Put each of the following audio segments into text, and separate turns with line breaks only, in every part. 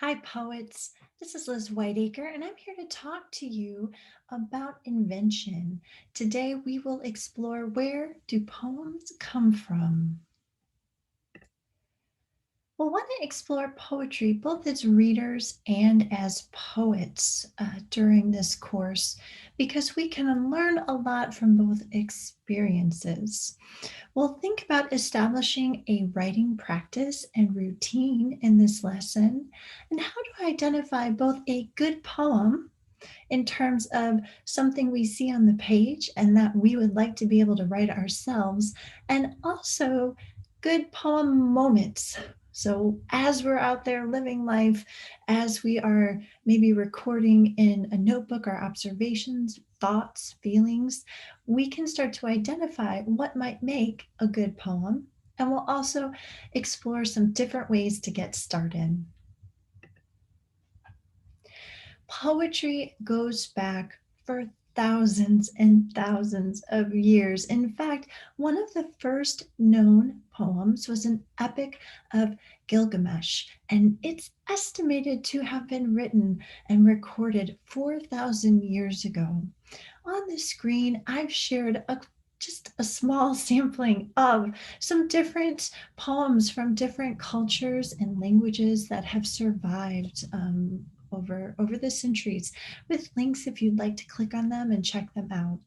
Hi, poets. This is Liz Whiteacre, and I'm here to talk to you about invention. Today, we will explore where do poems come from? We'll want to explore poetry, both as readers and as poets, during this course, because we can learn a lot from both experiences. We'll think about establishing a writing practice and routine in this lesson, and how to identify both a good poem in terms of something we see on the page and that we would like to be able to write ourselves, and also good poem moments. So, as we're out there living life, as we are maybe recording in a notebook our observations, thoughts, feelings, we can start to identify what might make a good poem. And we'll also explore some different ways to get started. Poetry goes back for thousands and thousands of years. In fact, one of the first known poems was an epic of Gilgamesh, and it's estimated to have been written and recorded 4,000 years ago. On the screen, I've shared just a small sampling of some different poems from different cultures and languages that have survived over the centuries, with links if you'd like to click on them and check them out.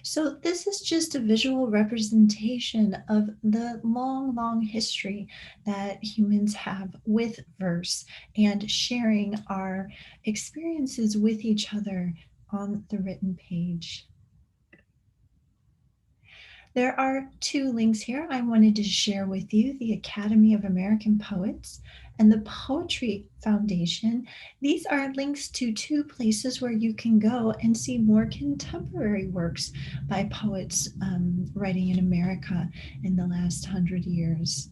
So this is just a visual representation of the long, long history that humans have with verse and sharing our experiences with each other on the written page. There are two links here I wanted to share with you: the Academy of American Poets and the Poetry Foundation. These are links to two places where you can go and see more contemporary works by poets writing in America in the last 100 years.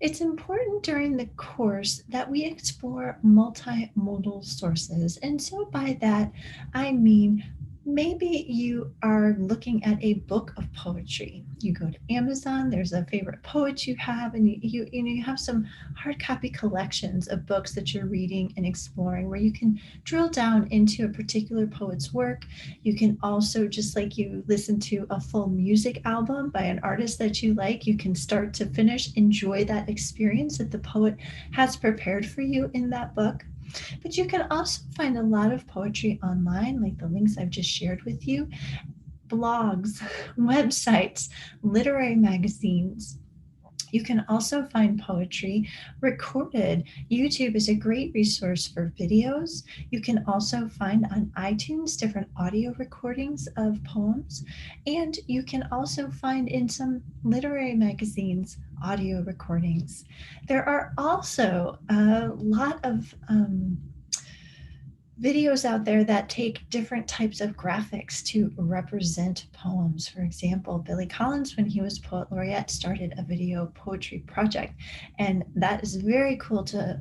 It's important during the course that we explore multimodal sources. And so by that, I mean maybe you are looking at a book of poetry. You go to Amazon, there's a favorite poet you have, and you have some hard copy collections of books that you're reading and exploring where you can drill down into a particular poet's work. You can also, just like you listen to a full music album by an artist that you like, you can start to finish enjoy that experience that the poet has prepared for you in that book. But you can also find a lot of poetry online, like the links I've just shared with you, blogs, websites, literary magazines. You can also find poetry recorded. YouTube is a great resource for videos. You can also find on iTunes different audio recordings of poems. And you can also find in some literary magazines audio recordings. There are also a lot of videos out there that take different types of graphics to represent poems. For example, Billy Collins, when he was poet laureate, started a video poetry project. And that is very cool to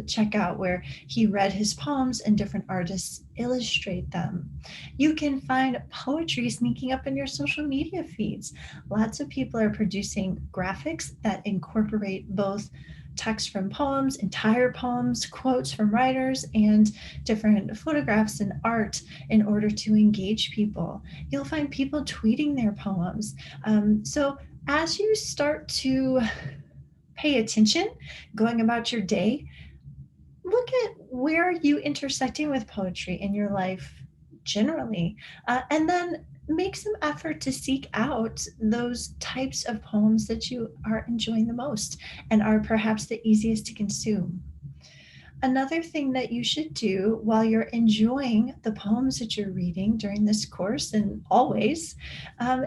check out, where he read his poems and different artists illustrate them. You can find poetry sneaking up in your social media feeds. Lots of people are producing graphics that incorporate both text from poems, entire poems, quotes from writers, and different photographs and art in order to engage people. You'll find people tweeting their poems. So as you start to pay attention going about your day, look at where are you intersecting with poetry in your life generally, and then make some effort to seek out those types of poems that you are enjoying the most and are perhaps the easiest to consume. Another thing that you should do while you're enjoying the poems that you're reading during this course, and always,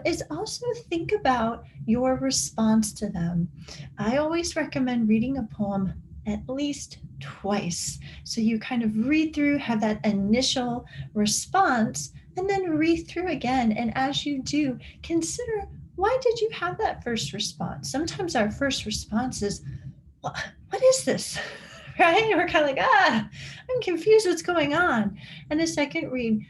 is also think about your response to them. I always recommend reading a poem at least twice. So you kind of read through, have that initial response, and then read through again. And as you do, consider, why did you have that first response? Sometimes our first response is, what is this? Right? We're kind of like, I'm confused what's going on. And the second read,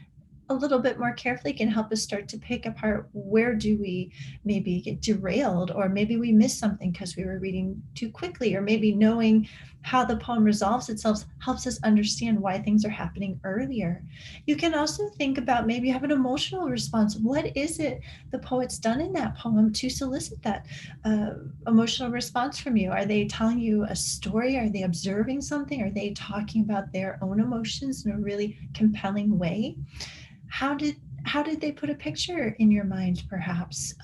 a little bit more carefully can help us start to pick apart where do we maybe get derailed, or maybe we missed something because we were reading too quickly, or maybe knowing how the poem resolves itself helps us understand why things are happening earlier. You can also think about maybe you have an emotional response. What is it the poet's done in that poem to solicit that uh, emotional response from you? Are they telling you a story? Are they observing something? Are they talking about their own emotions in a really compelling way? How did they put a picture in your mind, perhaps?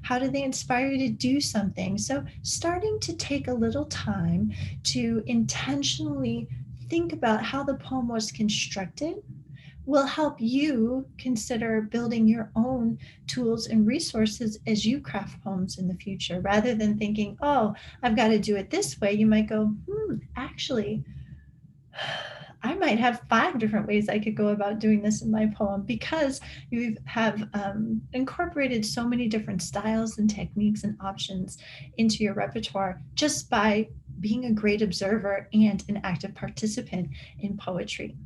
How did they inspire you to do something? So starting to take a little time to intentionally think about how the poem was constructed will help you consider building your own tools and resources as you craft poems in the future. Rather than thinking, oh, I've got to do it this way, you might go, actually, I might have 5 different ways I could go about doing this in my poem, because you have incorporated so many different styles and techniques and options into your repertoire just by being a great observer and an active participant in poetry.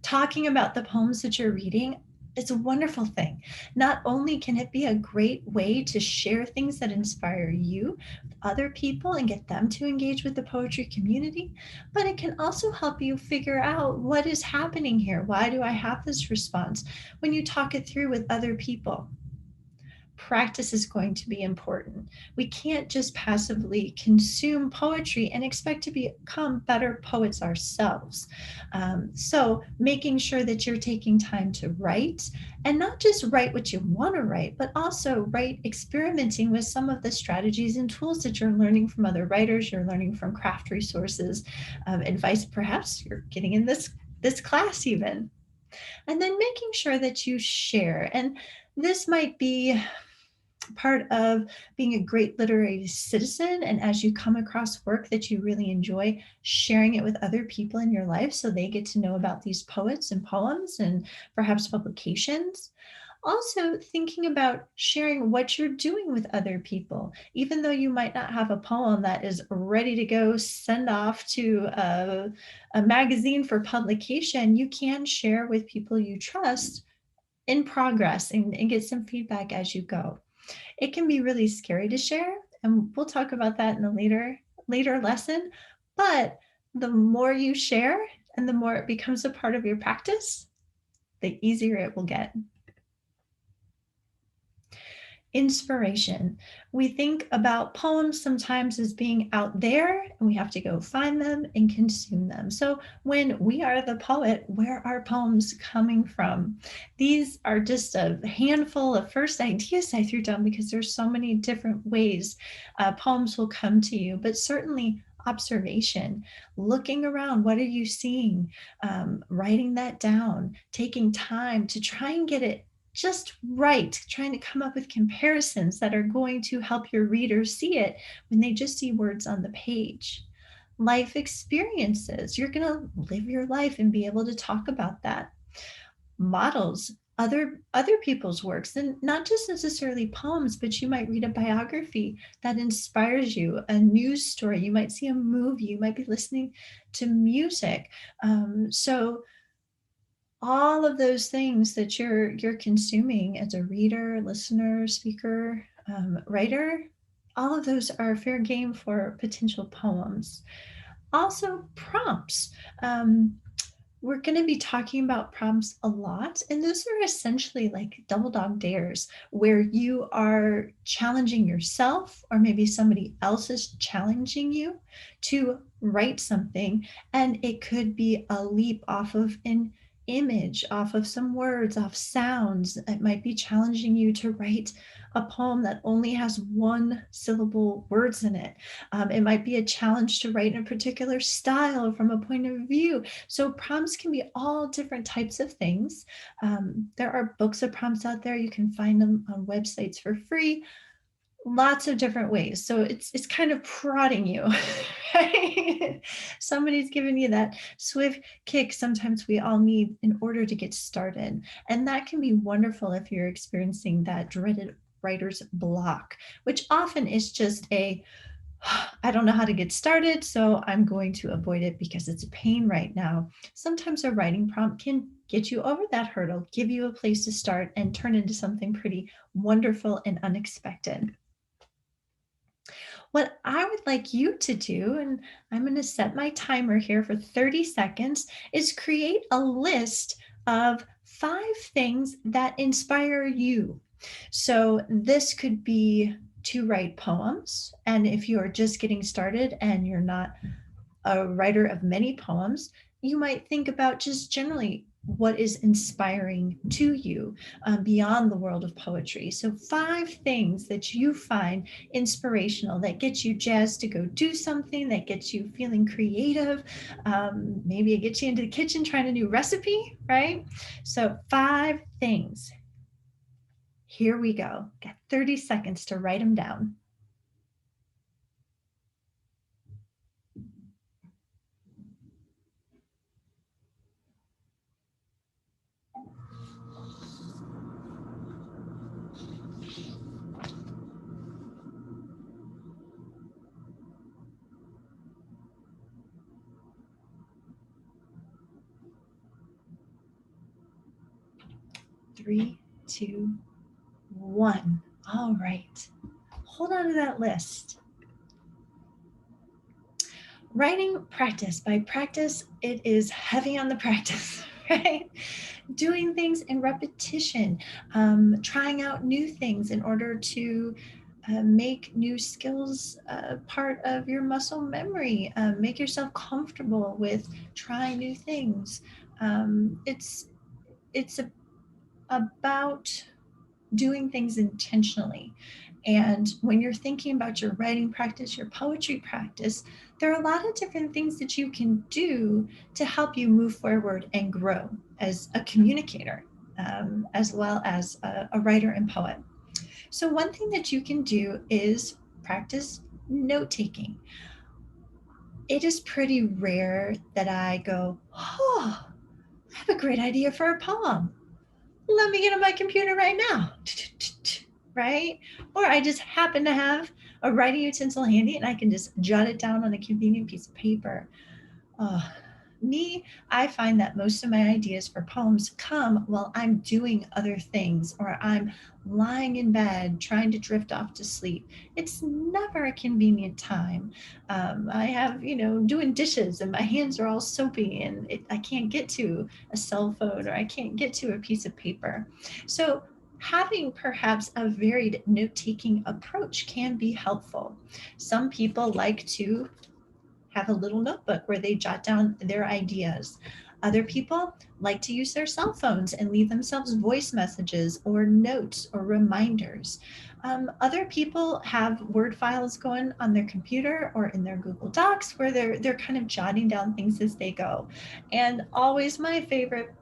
Talking about the poems that you're reading, it's a wonderful thing. Not only can it be a great way to share things that inspire you with other people and get them to engage with the poetry community, but it can also help you figure out what is happening here. Why do I have this response? When you talk it through with other people, practice is going to be important. We can't just passively consume poetry and expect to become better poets ourselves. So, making sure that you're taking time to write, and not just write what you want to write, but also write experimenting with some of the strategies and tools that you're learning from other writers, you're learning from craft resources, advice perhaps you're getting in this class even. And then making sure that you share. And this might be part of being a great literary citizen. And as you come across work that you really enjoy, sharing it with other people in your life so they get to know about these poets and poems and perhaps publications. Also, thinking about sharing what you're doing with other people. Even though you might not have a poem that is ready to go send off to a magazine for publication, you can share with people you trust in progress, and get some feedback as you go. It can be really scary to share, and we'll talk about that in a later lesson. But the more you share and the more it becomes a part of your practice, the easier it will get. Inspiration. We think about poems sometimes as being out there and we have to go find them and consume them. So when we are the poet, where are poems coming from? These are just a handful of first ideas I threw down because there's so many different ways poems will come to you, but certainly observation, looking around, what are you seeing? Writing that down, taking time to try and get it just right, trying to come up with comparisons that are going to help your readers see it when they just see words on the page. Life experiences, you're going to live your life and be able to talk about that. Models, other people's works, and not just necessarily poems, but you might read a biography that inspires you, a news story, you might see a movie, you might be listening to music. So all of those things that you're consuming as a reader, listener, speaker, writer, all of those are fair game for potential poems. Also, prompts. We're going to be talking about prompts a lot, and those are essentially like double dog dares where you are challenging yourself, or maybe somebody else is challenging you to write something. And it could be a leap off of an image, off of some words, off sounds. It might be challenging you to write a poem that only has one syllable words in it. It might be a challenge to write in a particular style from a point of view. So prompts can be all different types of things. There are books of prompts out there. You can find them on websites for free, lots of different ways. So it's kind of prodding you, right? Somebody's giving you that swift kick sometimes we all need in order to get started. And that can be wonderful if you're experiencing that dreaded writer's block, which often is just a I don't know how to get started, so I'm going to avoid it because it's a pain right now. Sometimes a writing prompt can get you over that hurdle, give you a place to start, and turn into something pretty wonderful and unexpected. What I would like you to do, and I'm going to set my timer here for 30 seconds, is create a list of 5 things that inspire you. So this could be to write poems. And if you are just getting started and you're not a writer of many poems, you might think about just generally what is inspiring to you beyond the world of poetry. So, 5 things that you find inspirational that gets you jazzed to go do something, that gets you feeling creative. Maybe it gets you into the kitchen trying a new recipe, right? So, 5 things. Here we go. Got 30 seconds to write them down. 3, 2, 1. All right. Hold on to that list. Writing practice. By practice, it is heavy on the practice, right? Doing things in repetition, trying out new things in order to make new skills part of your muscle memory, make yourself comfortable with trying new things. It's about doing things intentionally. And when you're thinking about your writing practice, your poetry practice, there are a lot of different things that you can do to help you move forward and grow as a communicator, as well as a writer and poet. So, one thing that you can do is practice note taking. It is pretty rare that I go, oh, I have a great idea for a poem. Let me get on my computer right now. Right? Or I just happen to have a writing utensil handy and I can just jot it down on a convenient piece of paper. Oh, me, I find that most of my ideas for poems come while I'm doing other things or I'm lying in bed trying to drift off to sleep. It's never a convenient time. I have, doing dishes and my hands are all soapy and I can't get to a cell phone or I can't get to a piece of paper. So, having perhaps a varied note taking approach can be helpful. Some people like to have a little notebook where they jot down their ideas. Other people like to use their cell phones and leave themselves voice messages or notes or reminders. Other people have Word files going on their computer or in their Google Docs where they're kind of jotting down things as they go. And always my favorite,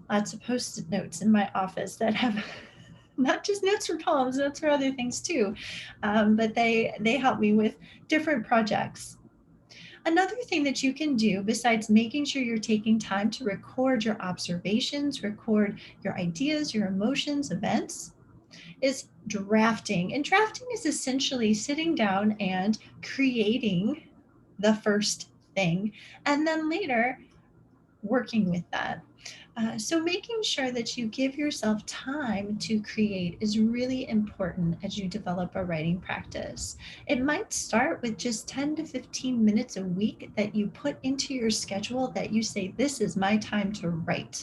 lots of post-it notes in my office that have not just notes for poems, notes for other things too, but they help me with different projects. Another thing that you can do, besides making sure you're taking time to record your observations, record your ideas, your emotions, events, is drafting. And drafting is essentially sitting down and creating the first thing, and then later working with that. So, making sure that you give yourself time to create is really important as you develop a writing practice. It might start with just 10 to 15 minutes a week that you put into your schedule that you say, this is my time to write.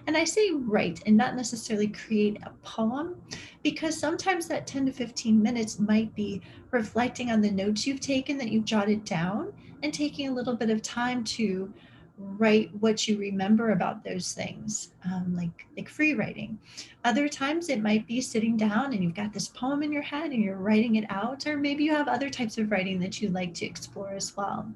And I say write and not necessarily create a poem because sometimes that 10 to 15 minutes might be reflecting on the notes you've taken that you've jotted down and taking a little bit of time to write what you remember about those things, like free writing. Other times it might be sitting down and you've got this poem in your head and you're writing it out, or maybe you have other types of writing that you like to explore as well.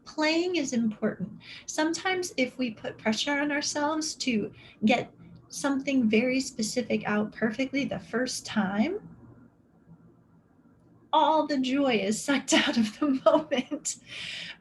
Playing is important. Sometimes if we put pressure on ourselves to get something very specific out perfectly the first time, all the joy is sucked out of the moment.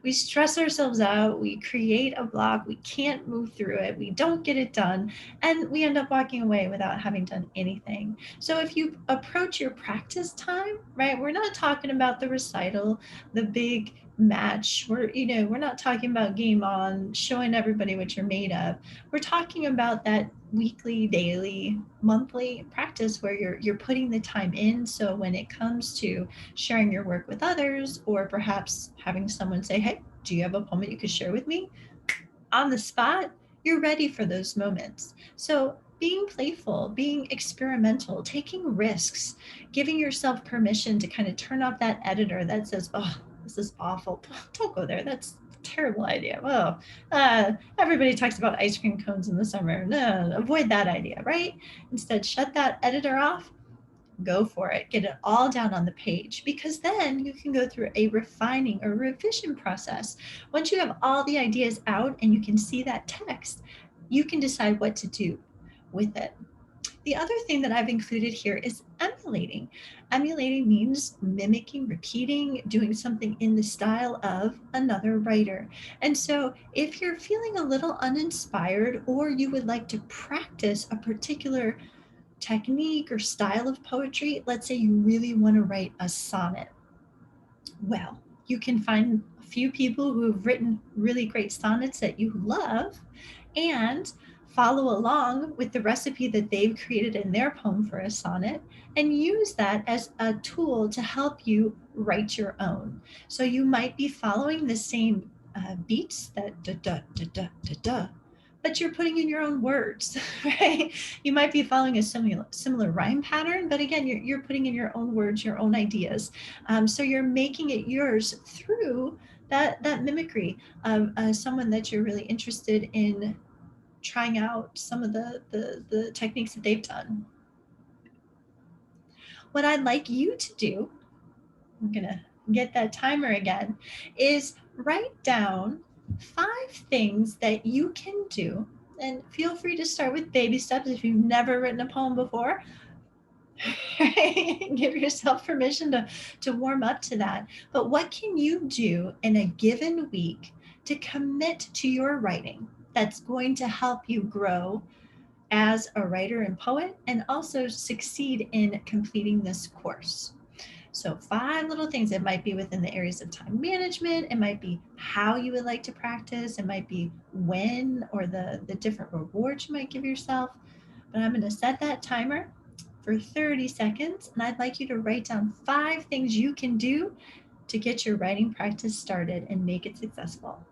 We stress ourselves out, we create a block, we can't move through it, we don't get it done, and we end up walking away without having done anything. So if you approach your practice time, right, we're not talking about the recital, the big match. We're not talking about game on, showing everybody what you're made of. We're talking about that weekly, daily, monthly practice where you're putting the time in. So when it comes to sharing your work with others, or perhaps having someone say, hey, do you have a poem that you could share with me? On the spot, you're ready for those moments. So being playful, being experimental, taking risks, giving yourself permission to kind of turn off that editor that says, oh, this is awful. Don't go there. That's a terrible idea. Well, everybody talks about ice cream cones in the summer. No, avoid that idea, right? Instead, shut that editor off, go for it. Get it all down on the page, because then you can go through a refining or revision process. Once you have all the ideas out and you can see that text, you can decide what to do with it. The other thing that I've included here is emulating. Emulating means mimicking, repeating, doing something in the style of another writer. And so if you're feeling a little uninspired, or you would like to practice a particular technique or style of poetry, let's say you really want to write a sonnet. Well, you can find a few people who have written really great sonnets that you love and follow along with the recipe that they've created in their poem for a sonnet, and use that as a tool to help you write your own. So you might be following the same beats, that da da da da da da, but you're putting in your own words, right? You might be following a similar rhyme pattern, but again, you're putting in your own words, your own ideas. So you're making it yours through that mimicry of someone that you're really interested in trying out some of the techniques that they've done. What I'd like you to do, I'm gonna get that timer again, is write down 5 things that you can do. And feel free to start with baby steps if you've never written a poem before. Give yourself permission to warm up to that. But what can you do in a given week to commit to your writing that's going to help you grow as a writer and poet, and also succeed in completing this course? So 5 little things. It might be within the areas of time management. It might be how you would like to practice. It might be when, or the different rewards you might give yourself. But I'm going to set that timer for 30 seconds, and I'd like you to write down 5 things you can do to get your writing practice started and make it successful.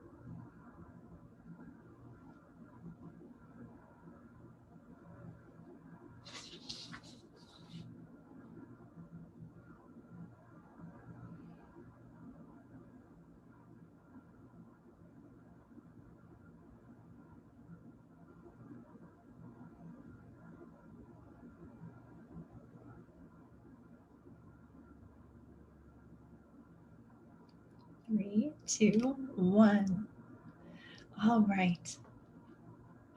3, 2, 1. All right.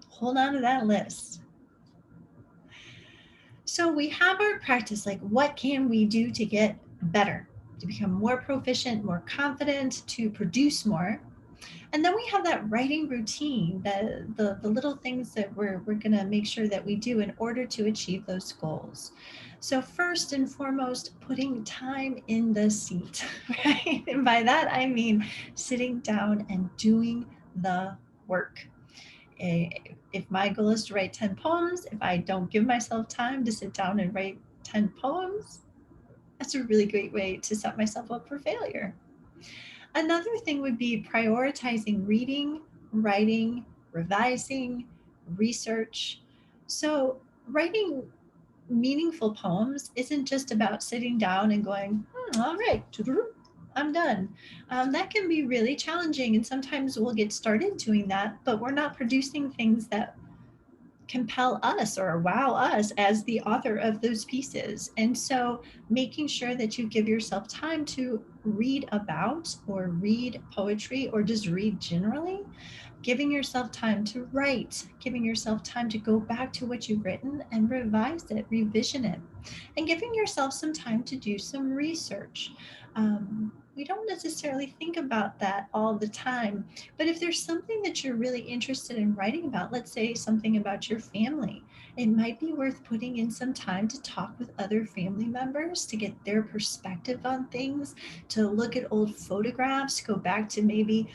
Hold on to that list. So we have our practice, like what can we do to get better, to become more proficient, more confident, to produce more? And then we have that writing routine, the little things that we're going to make sure that we do in order to achieve those goals. So first and foremost, putting time in the seat, right? And by that, I mean sitting down and doing the work. If my goal is to write 10 poems, if I don't give myself time to sit down and write 10 poems, that's a really great way to set myself up for failure. Another thing would be prioritizing reading, writing, revising, research. So, writing meaningful poems isn't just about sitting down and going, all right, I'm done. That can be really challenging. And sometimes we'll get started doing that, but we're not producing things that compel us or wow us as the author of those pieces. And so making sure that you give yourself time to read about or read poetry or just read generally Giving yourself time to write, giving yourself time to go back to what you've written and revise it, revision it, and giving yourself some time to do some research. We don't necessarily think about that all the time, but if there's something that you're really interested in writing about, let's say something about your family, it might be worth putting in some time to talk with other family members to get their perspective on things, to look at old photographs, go back to maybe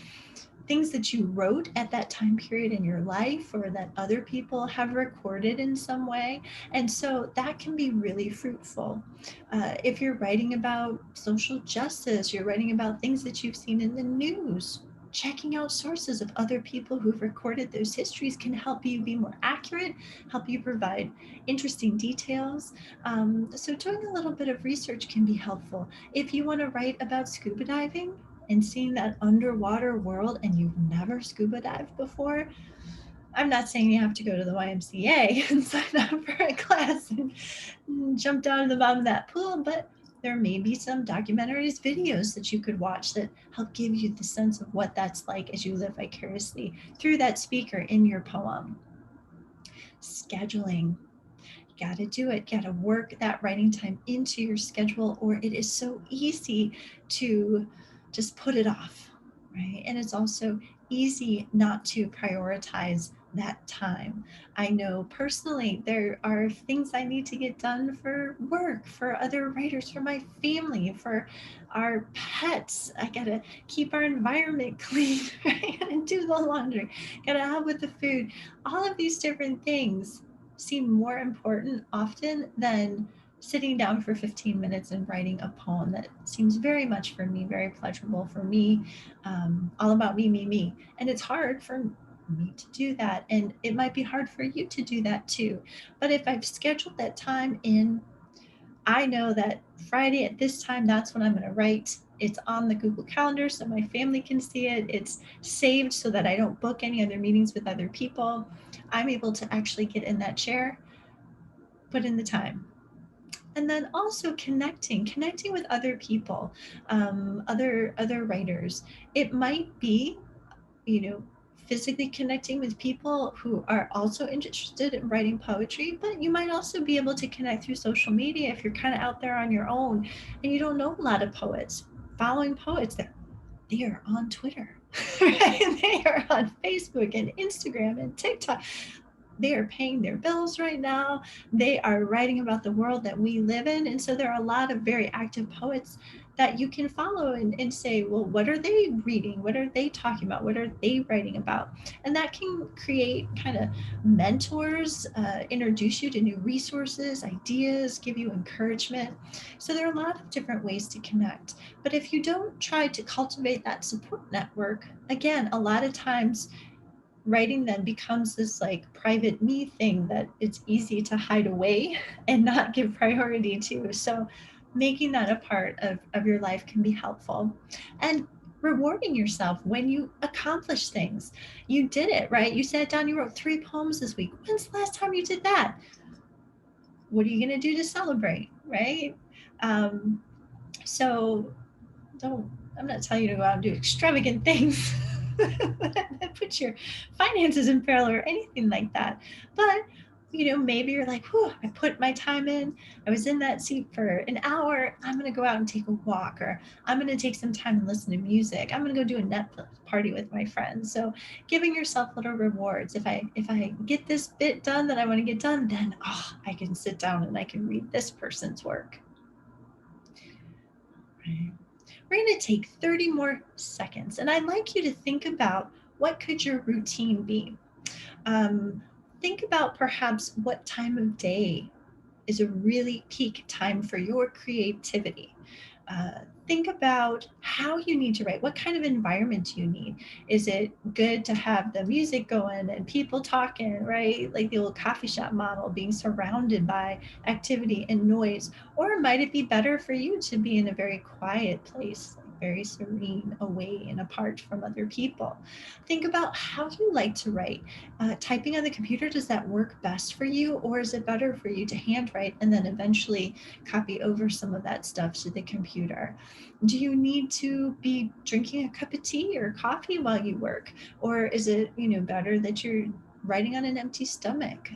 things that you wrote at that time period in your life or that other people have recorded in some way. And so that can be really fruitful. If you're writing about social justice, you're writing about things that you've seen in the news, checking out sources of other people who've recorded those histories can help you be more accurate, help you provide interesting details. So doing a little bit of research can be helpful. If you want to write about scuba diving, and seeing that underwater world and you've never scuba dived before, I'm not saying you have to go to the YMCA and sign up for a class and jump down to the bottom of that pool, but there may be some documentaries, videos that you could watch that help give you the sense of what that's like as you live vicariously through that speaker in your poem. Scheduling. You got to do it. Got to work that writing time into your schedule, or it is so easy to just put it off, right? And it's also easy not to prioritize that time. I know personally there are things I need to get done for work, for other writers, for my family, for our pets. I got to keep our environment clean, right? And do the laundry, got to help with the food. All of these different things seem more important often than sitting down for 15 minutes and writing a poem that seems very much for me, very pleasurable for me, all about me, me, me. And it's hard for me to do that. And it might be hard for you to do that too. But if I've scheduled that time in, I know that Friday at this time, that's when I'm going to write. It's on the Google Calendar so my family can see it. It's saved so that I don't book any other meetings with other people. I'm able to actually get in that chair, put in the time. And then also connecting with other people, other writers. It might be, you know, physically connecting with people who are also interested in writing poetry, but you might also be able to connect through social media if you're kind of out there on your own and you don't know a lot of poets. Following poets, they are on Twitter, right? They are on Facebook and Instagram and TikTok. They are paying their bills right now. They are writing about the world that we live in. And so there are a lot of very active poets that you can follow and say, well, what are they reading? What are they talking about? What are they writing about? And that can create kind of mentors, introduce you to new resources, ideas, give you encouragement. So there are a lot of different ways to connect. But if you don't try to cultivate that support network, again, a lot of times writing then becomes this like private me thing that it's easy to hide away and not give priority to. So making that a part of your life can be helpful. And rewarding yourself when you accomplish things. You did it, right? You sat down, you wrote 3 poems this week. When's the last time you did that? What are you going to do to celebrate, right? Um, so don't, I'm not telling you to go out and do extravagant things that put your finances in peril or anything like that. But maybe you're like, whew, I put my time in. I was in that seat for an hour. I'm going to go out and take a walk, or I'm going to take some time and listen to music. I'm going to go do a Netflix party with my friends. So giving yourself little rewards. If I get this bit done that I want to get done, then I can sit down and I can read this person's work. Right. We're going to take 30 more seconds, and I'd like you to think about what could your routine be. Think about perhaps what time of day is a really peak time for your creativity. Think about how you need to write. What kind of environment do you need? Is it good to have the music going and people talking, right? Like the old coffee shop model, being surrounded by activity and noise. Or might it be better for you to be in a very quiet place, very serene, away and apart from other people. Think about how you like to write. Typing on the computer, does that work best for you, or is it better for you to handwrite and then eventually copy over some of that stuff to the computer? Do you need to be drinking a cup of tea or coffee while you work, or is it better that you're writing on an empty stomach?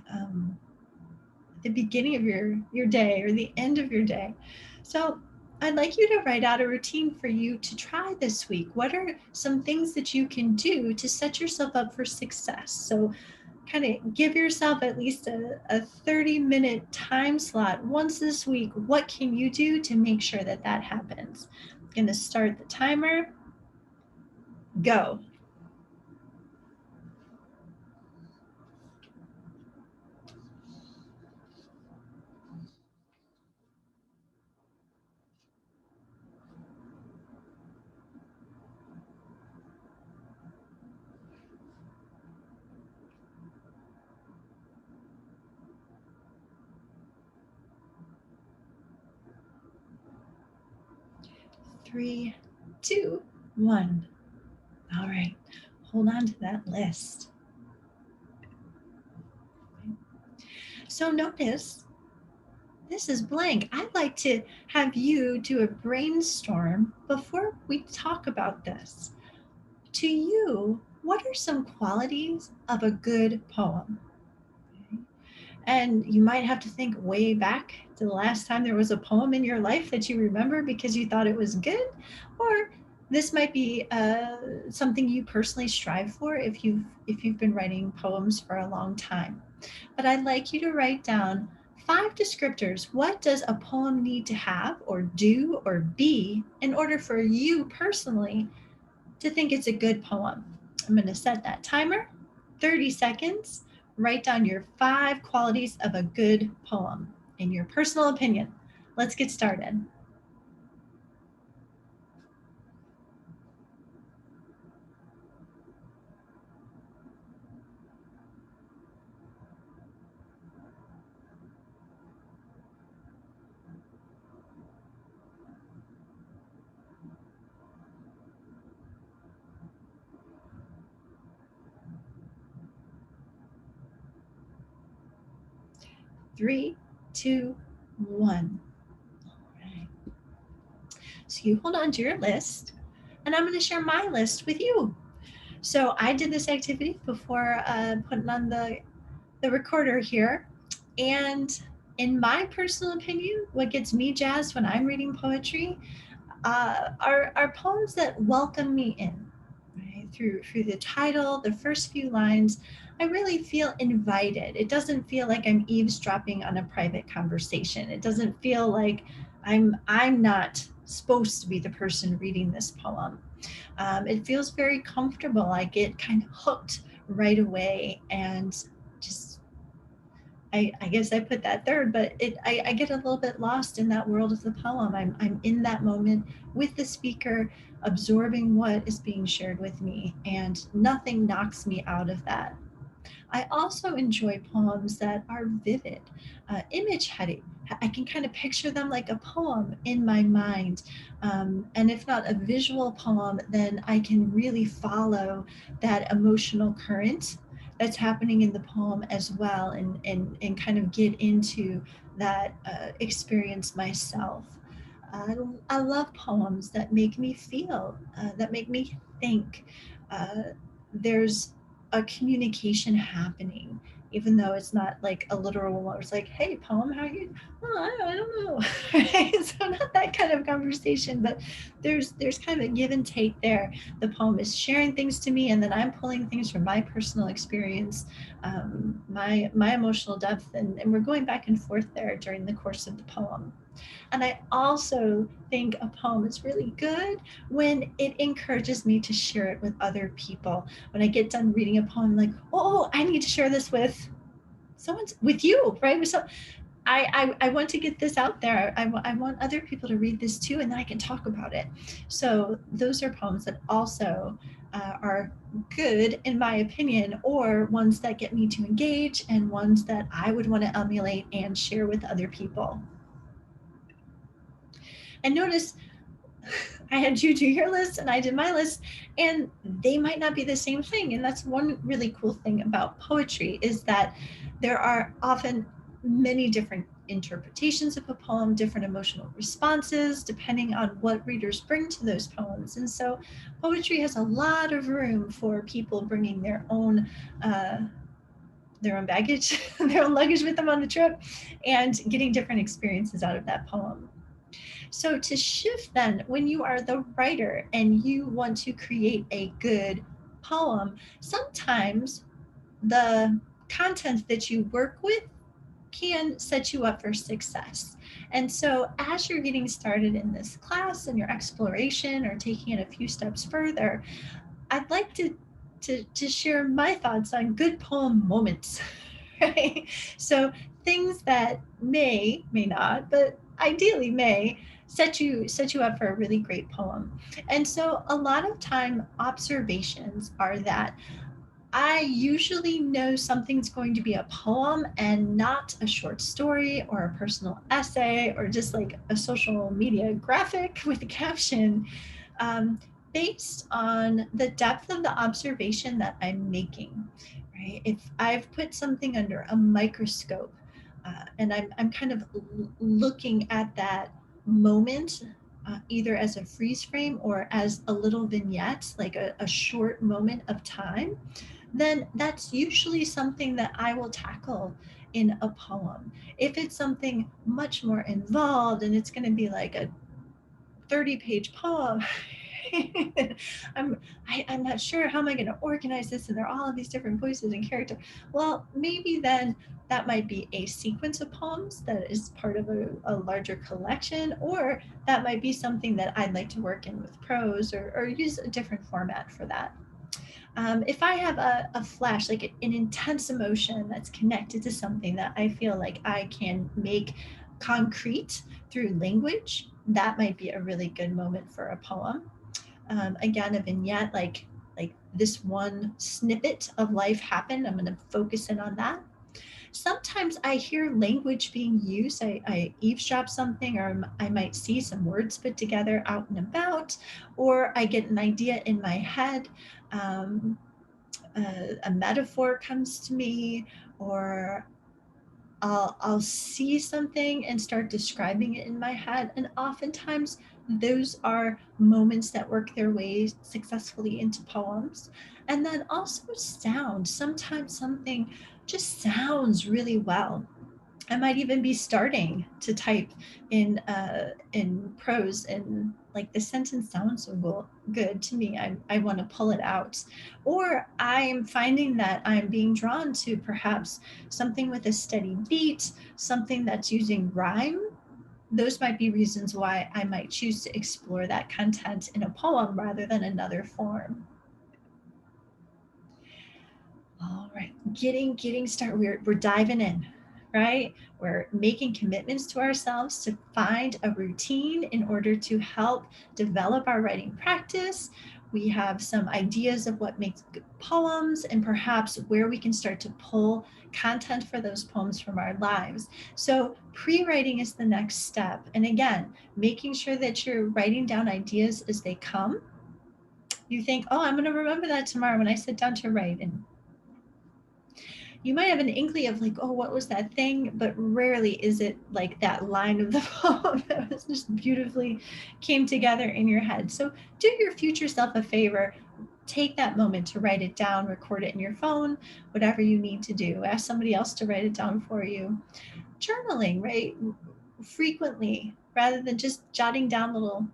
The beginning of your day or the end of your day. So I'd like you to write out a routine for you to try this week. What are some things that you can do to set yourself up for success? So kind of give yourself at least a 30-minute time slot once this week. What can you do to make sure that that happens? I'm going to start the timer. Go. 3, 2, 1. All right. Hold on to that list. So notice this is blank. I'd like to have you do a brainstorm before we talk about this. To you, what are some qualities of a good poem? And you might have to think way back to the last time there was a poem in your life that you remember because you thought it was good, or this might be something you personally strive for if you've been writing poems for a long time. But I'd like you to write down 5 descriptors. What does a poem need to have or do or be in order for you personally to think it's a good poem? I'm going to set that timer, 30 seconds. Write down your 5 qualities of a good poem in your personal opinion. Let's get started. 3, 2, 1. All right. So you hold on to your list, and I'm going to share my list with you. So I did this activity before putting on the recorder here. And in my personal opinion, what gets me jazzed when I'm reading poetry are poems that welcome me in. Right? Through the title, the first few lines, I really feel invited. It doesn't feel like I'm eavesdropping on a private conversation. It doesn't feel like I'm not supposed to be the person reading this poem. It feels very comfortable. I get kind of hooked right away and just I guess I put that third, but I get a little bit lost in that world of the poem. I'm in that moment with the speaker, absorbing what is being shared with me, and nothing knocks me out of that. I also enjoy poems that are vivid, image heady. I can kind of picture them like a poem in my mind. And if not a visual poem, then I can really follow that emotional current that's happening in the poem as well, and kind of get into that experience myself. I love poems that make me feel, that make me think. There's a communication happening, even though it's not like a literal one. It's like, hey, poem, how are you? Oh, I don't know. Right? So not that kind of conversation, but there's kind of a give and take there. The poem is sharing things to me, and then I'm pulling things from my personal experience, my emotional depth, and we're going back and forth there during the course of the poem. And I also think a poem is really good when it encourages me to share it with other people. When I get done reading a poem, like, oh, I need to share this with someone's with you, right? So I want to get this out there. I want other people to read this too, and then I can talk about it. So those are poems that also are good in my opinion, or ones that get me to engage, and ones that I would want to emulate and share with other people. And notice I had you do your list and I did my list, and they might not be the same thing. And that's one really cool thing about poetry, is that there are often many different interpretations of a poem, different emotional responses, depending on what readers bring to those poems. And so poetry has a lot of room for people bringing uh, their own baggage, their own luggage with them on the trip, and getting different experiences out of that poem. So, to shift then, when you are the writer and you want to create a good poem, sometimes the content that you work with can set you up for success. And so, as you're getting started in this class and your exploration or taking it a few steps further, I'd like to share my thoughts on good poem moments. Right? So things that may not, but ideally may set you up for a really great poem. And so a lot of time observations are that I usually know something's going to be a poem and not a short story or a personal essay or just like a social media graphic with a caption, um, based on the depth of the observation that I'm making, right? If I've put something under a microscope, and I'm kind of looking at that moment, either as a freeze frame or as a little vignette, like a short moment of time, then that's usually something that I will tackle in a poem. If it's something much more involved and it's going to be like a 30-page poem, I'm I'm not sure how am I going to organize this, and there are all of these different voices and character. Well, maybe then that might be a sequence of poems that is part of a larger collection, or that might be something that I'd like to work in with prose, or use a different format for that. If I have a flash, like an intense emotion that's connected to something that I feel like I can make concrete through language, that might be a really good moment for a poem. Again, a vignette, like this one snippet of life happened. I'm going to focus in on that. Sometimes I hear language being used. I eavesdrop something, or I might see some words put together out and about, or I get an idea in my head. Um, a metaphor comes to me, or I'll see something and start describing it in my head. And oftentimes, those are moments that work their way successfully into poems. And then also sound. Sometimes something just sounds really well. I might even be starting to type in prose, and like the sentence sounds so good to me. I want to pull it out, or I'm finding that I'm being drawn to perhaps something with a steady beat, something that's using rhyme. Those might be reasons why I might choose to explore that content in a poem rather than another form. All right, getting started. We're diving in, right? We're making commitments to ourselves to find a routine in order to help develop our writing practice. We have some ideas of what makes good poems and perhaps where we can start to pull content for those poems from our lives. So, pre-writing is the next step. And again, making sure that you're writing down ideas as they come. You think, oh, I'm going to remember that tomorrow when I sit down to write. And you might have an inkling of like, oh, what was that thing? But rarely is it like that line of the poem that was just beautifully came together in your head. So do your future self a favor. Take that moment to write it down, record it in your phone, whatever you need to do. Ask somebody else to write it down for you. Journaling, right? Frequently, rather than just jotting down little,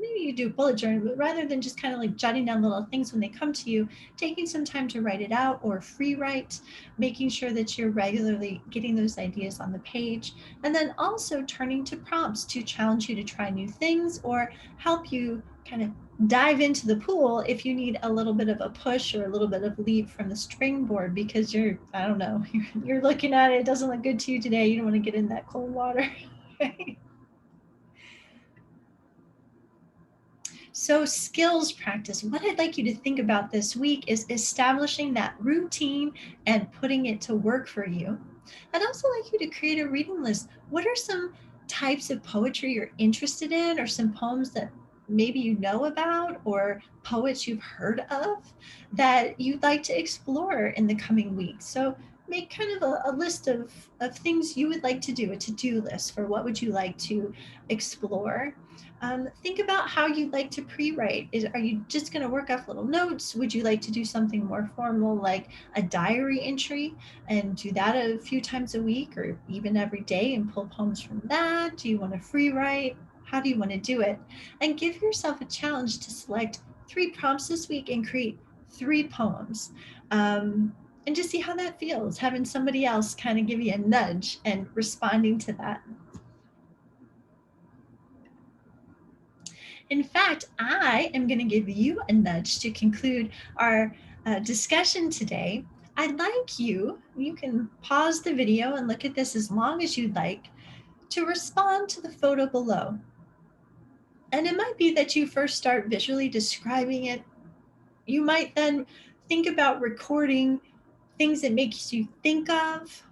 maybe you do bullet journal, but rather than just kind of like jotting down little things when they come to you, taking some time to write it out or free write, making sure that you're regularly getting those ideas on the page, and then also turning to prompts to challenge you to try new things or help you kind of dive into the pool if you need a little bit of a push or a little bit of leap from the springboard because you're, I don't know, you're looking at it, it doesn't look good to you today, you don't want to get in that cold water. Right? So, skills practice. What I'd like you to think about this week is establishing that routine and putting it to work for you. I'd also like you to create a reading list. What are some types of poetry you're interested in, or some poems that maybe you know about, or poets you've heard of that you'd like to explore in the coming weeks. So make kind of a list of things you would like to do, a to-do list for what would you like to explore. Think about how you'd like to pre-write. Are you just going to work off little notes? Would you like to do something more formal like a diary entry and do that a few times a week or even every day and pull poems from that? Do you want to free write? How do you want to do it? And give yourself a challenge to select 3 prompts this week and create 3 poems. And just see how that feels, having somebody else kind of give you a nudge and responding to that. In fact, I am going to give you a nudge to conclude our discussion today. I'd like you can pause the video and look at this as long as you'd like, to respond to the photo below. And it might be that you first start visually describing it. You might then think about recording things it makes you think of.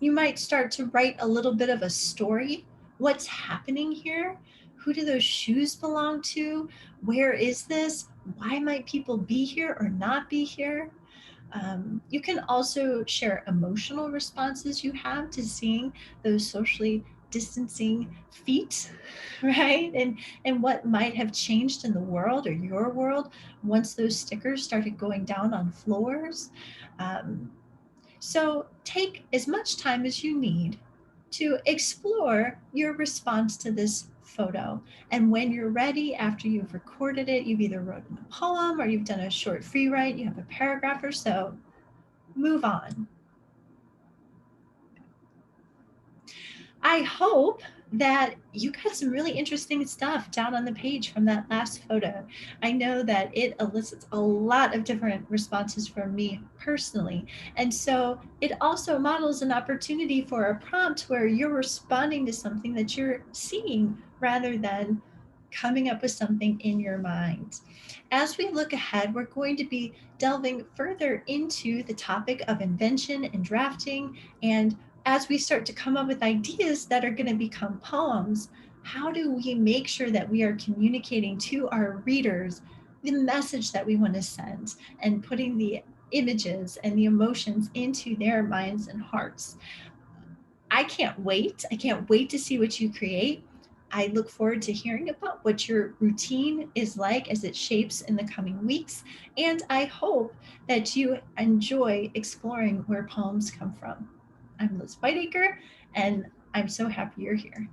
You might start to write a little bit of a story. What's happening here? Who do those shoes belong to? Where is this? Why might people be here or not be here? You can also share emotional responses you have to seeing those socially distancing feet, right? And what might have changed in the world or your world once those stickers started going down on floors. Um, so take as much time as you need to explore your response to this photo. And when you're ready, after you've recorded it, you've either written a poem or you've done a short free write, you have a paragraph or so, move on. I hope that you got some really interesting stuff down on the page from that last photo. I know that it elicits a lot of different responses from me personally. And so it also models an opportunity for a prompt where you're responding to something that you're seeing rather than coming up with something in your mind. As we look ahead, we're going to be delving further into the topic of invention and drafting. And as we start to come up with ideas that are going to become poems, how do we make sure that we are communicating to our readers the message that we want to send and putting the images and the emotions into their minds and hearts? I can't wait. I can't wait to see what you create. I look forward to hearing about what your routine is like as it shapes in the coming weeks. And I hope that you enjoy exploring where poems come from. I'm Liz Whiteacre, and I'm so happy you're here.